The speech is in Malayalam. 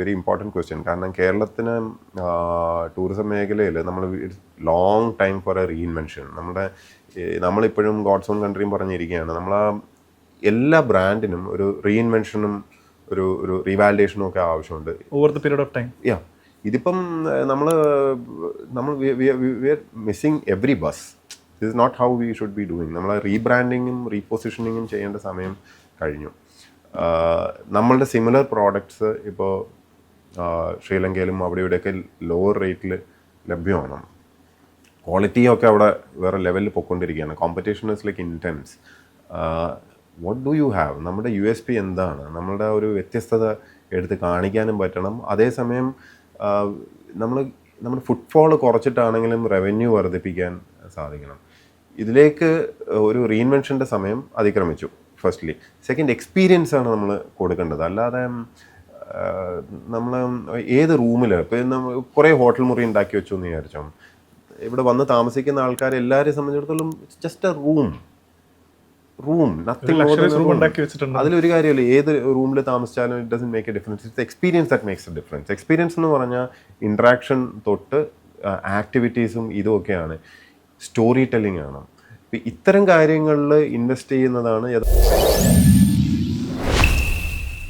Very important question. കാരണം കേരളത്തിന് ടൂറിസം മേഖലയിൽ നമ്മൾ long time for a reinvention. നമ്മളിപ്പോഴും ഗോഡ്സ് ഓൺ കൺട്രിയും പറഞ്ഞിരിക്കുകയാണ്. എല്ലാ ബ്രാൻഡിനും ഒരു റീഇൻവെൻഷനും ഒരു റീവാലിഡേഷനും ഒക്കെ ആവശ്യമുണ്ട് over the period of time. ഇതിപ്പം നമ്മൾ missing every bus. This is not how we should be doing. നമ്മൾ റീബ്രാൻഡിങ്ങും റീപൊസിഷനിങ്ങും ചെയ്യേണ്ട സമയം കഴിഞ്ഞു. നമ്മളുടെ സിമിലർ പ്രോഡക്ട്സ് ഇപ്പോൾ ശ്രീലങ്കയിലും അവിടെ ഇവിടെയൊക്കെ ലോവർ റേറ്റിൽ ലഭ്യമാണ്. ക്വാളിറ്റിയൊക്കെ അവിടെ വേറെ ലെവലിൽ പൊയ്ക്കൊണ്ടിരിക്കുകയാണ്. Competition is like intense. What do you have? നമ്മുടെ USP എന്താണ്? നമ്മളുടെ ഒരു വ്യത്യസ്തത എടുത്ത് കാണിക്കാനും പറ്റണം. അതേസമയം നമ്മുടെ ഫുട്ഫോൾ കുറച്ചിട്ടാണെങ്കിലും റവന്യൂ വർദ്ധിപ്പിക്കാൻ സാധിക്കണം. ഇതിലേക്ക് ഒരു റീഇൻവെൻഷൻ്റെ സമയം അതിക്രമിച്ചു. ഫസ്റ്റ്ലി. സെക്കൻഡ്, എക്സ്പീരിയൻസ് ആണ് നമ്മൾ കൊടുക്കേണ്ടത്. അല്ലാതെ നമ്മൾ ഏത് റൂമിൽ ഇപ്പം കുറേ ഹോട്ടൽ മുറി ഉണ്ടാക്കി വെച്ചു എന്ന് വിചാരിച്ചോ, ഇവിടെ വന്ന് താമസിക്കുന്ന ആൾക്കാർ എല്ലാവരെയും സംബന്ധിച്ചിടത്തോളം ജസ്റ്റ് എ റൂം നത്തിങ്. അതിലൊരു കാര്യമല്ല, ഏത് റൂമിൽ താമസിച്ചാലും it doesn't make a difference. It's experience that makes a difference. Experience എന്ന് പറഞ്ഞാൽ ഇൻട്രാക്ഷൻ തൊട്ട് ആക്ടിവിറ്റീസും ഇതുമൊക്കെയാണ്. സ്റ്റോറി ടെല്ലിംഗ് ആണ്. ഇത്തരം കാര്യങ്ങളിൽ ഇൻവെസ്റ്റ് ചെയ്യുന്നതാണ്